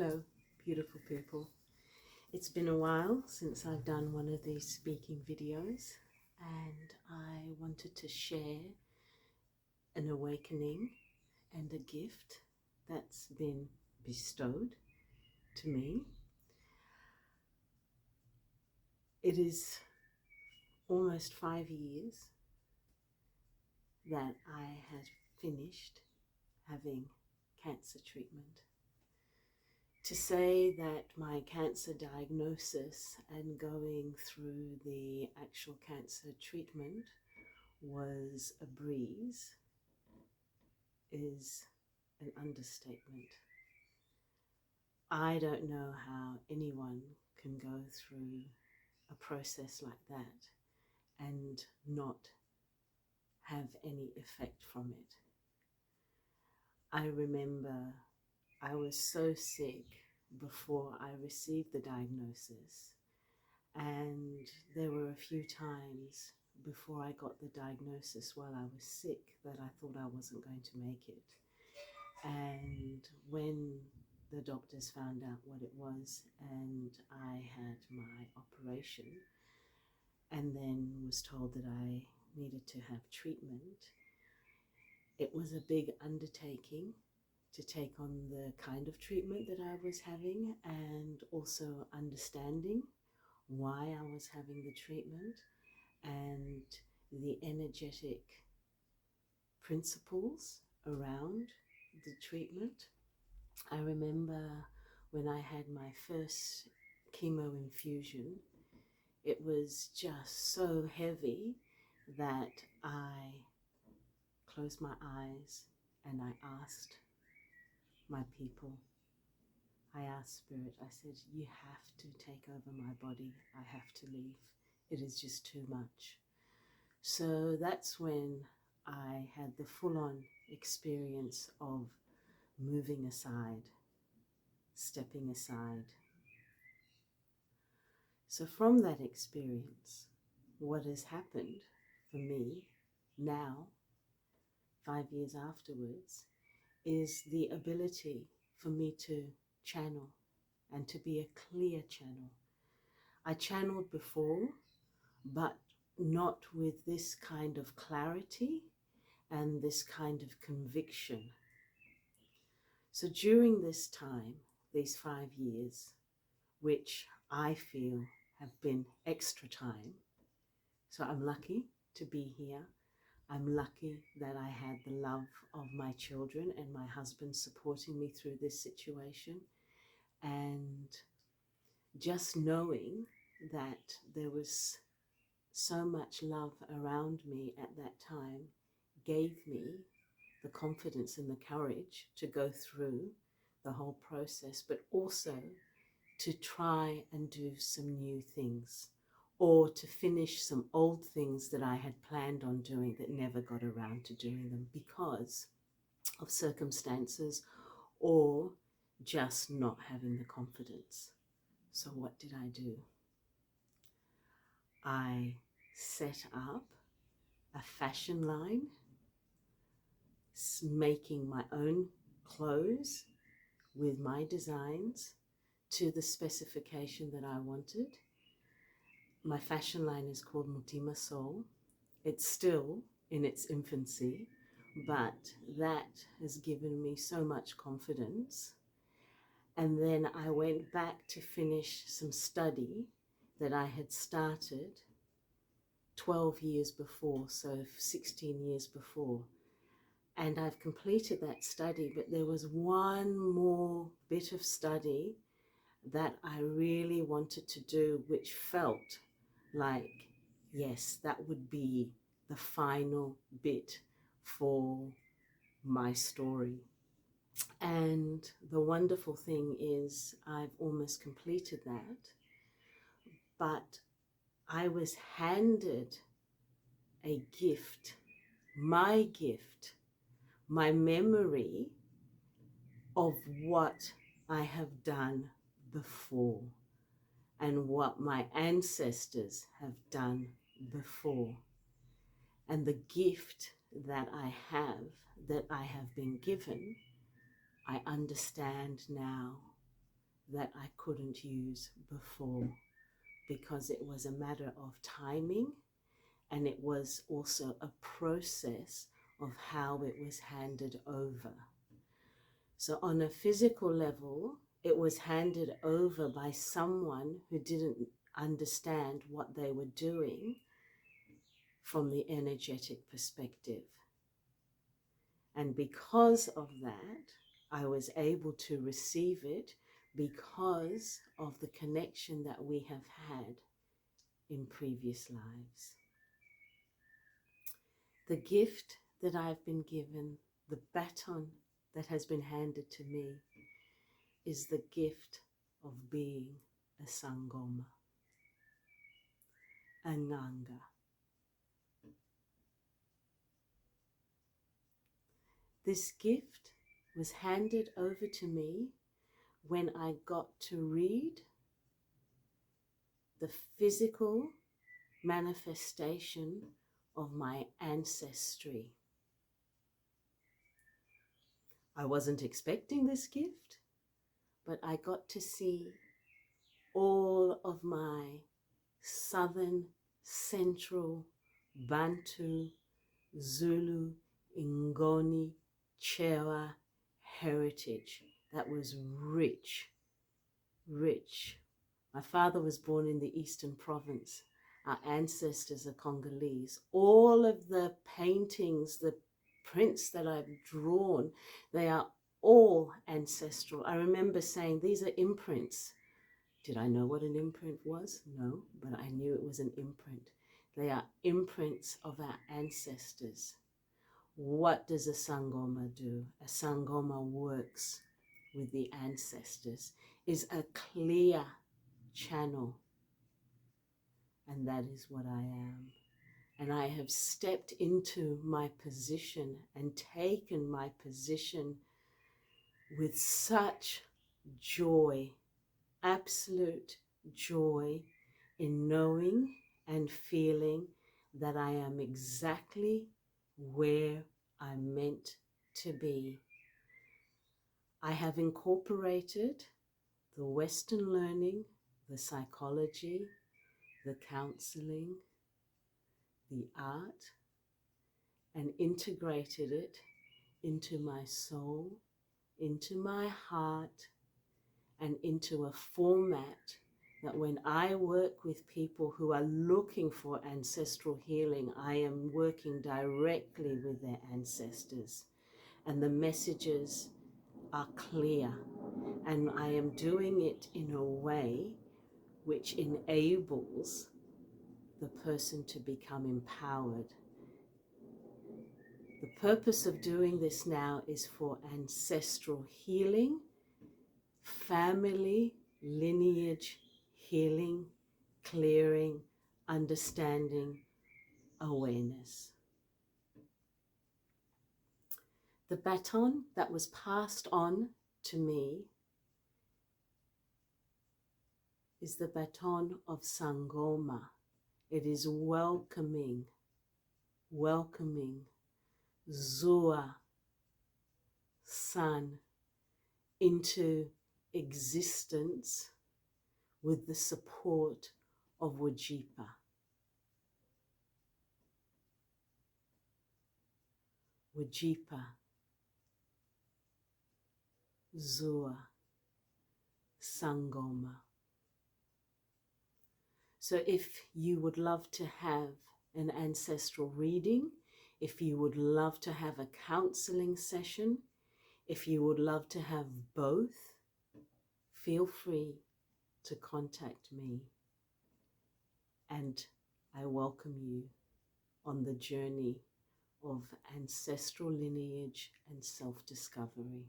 Hello, beautiful people. It's been a while since I've done one of these speaking videos, and I wanted to share an awakening and a gift that's been bestowed to me. It is almost 5 years that I had finished having cancer treatment. To say that my cancer diagnosis and going through the actual cancer treatment was a breeze is an understatement. I don't know how anyone can go through a process like that and not have any effect from it. I remember I was so sick before I received the diagnosis, and there were a few times before I got the diagnosis while I was sick that I thought I wasn't going to make it. And when the doctors found out what it was and I had my operation and then was told that I needed to have treatment, it was a big undertaking to take on the kind of treatment that I was having, and also understanding why I was having the treatment and the energetic principles around the treatment. I remember when I had my first chemo infusion, it was just so heavy that I closed my eyes and I asked my people, I asked Spirit, I said, you have to take over my body. I have to leave. It is just too much. So that's when I had the full-on experience of moving aside, stepping aside. So from that experience, what has happened for me now, 5 years afterwards, is the ability for me to channel and to be a clear channel. I channeled before, but not with this kind of clarity and this kind of conviction. So during this time, these 5 years, which I feel have been extra time, so I'm lucky to be here. I'm lucky that I had the love of my children and my husband supporting me through this situation. And just knowing that there was so much love around me at that time gave me the confidence and the courage to go through the whole process, but also to try and do some new things, or to finish some old things that I had planned on doing that never got around to doing them because of circumstances or just not having the confidence. So what did I do? I set up a fashion line, making my own clothes with my designs to the specification that I wanted. My fashion line is called multidisciplinary. It's still in its infancy, but that has given me so much confidence. And then I went back to finish some study that I had started 12 years before, so 16 years before. And I've completed that study, but there was one more bit of study that I really wanted to do, which felt like, yes, that would be the final bit for my story. And the wonderful thing is I've almost completed that, but I was handed a gift, my memory of what I have done before and what my ancestors have done before. And the gift that I have been given, I understand now that I couldn't use before, because it was a matter of timing, and it was also a process of how it was handed over. So on a physical level, it was handed over by someone who didn't understand what they were doing from the energetic perspective. And because of that, I was able to receive it because of the connection that we have had in previous lives. The gift that I've been given, the baton that has been handed to me, is the gift of being a Sangoma, a Nganga. This gift was handed over to me when I got to read the physical manifestation of my ancestry. I wasn't expecting this gift, but I got to see all of my Southern, Central, Bantu, Zulu, Ngoni, Chewa heritage that was rich, rich. My father was born in the Eastern Province. Our ancestors are Congolese. All of the paintings, the prints that I've drawn, they are all ancestral. I remember saying, these are imprints. Did I know what an imprint was? No, but I knew it was an imprint. They are imprints of our ancestors. What does a Sangoma do? A Sangoma works with the ancestors, is a clear channel. And that is what I am. And I have stepped into my position and taken my position with such joy, absolute joy, in knowing and feeling that I am exactly where I'm meant to be. I have incorporated the Western learning, the psychology, the counselling, the art, and integrated it into my soul, into my heart, and into a format that when I work with people who are looking for ancestral healing, I am working directly with their ancestors, and the messages are clear, and I am doing it in a way which enables the person to become empowered. The purpose of doing this now is for ancestral healing, family lineage healing, clearing, understanding, awareness. The baton that was passed on to me is the baton of Sangoma. It is welcoming, welcoming Zuwa, sun, into existence with the support of Wajipha. Wajipha, Zuwa, Sangoma. So if you would love to have an ancestral reading, if you would love to have a counselling session, if you would love to have both, feel free to contact me, and I welcome you on the journey of ancestral lineage and self-discovery.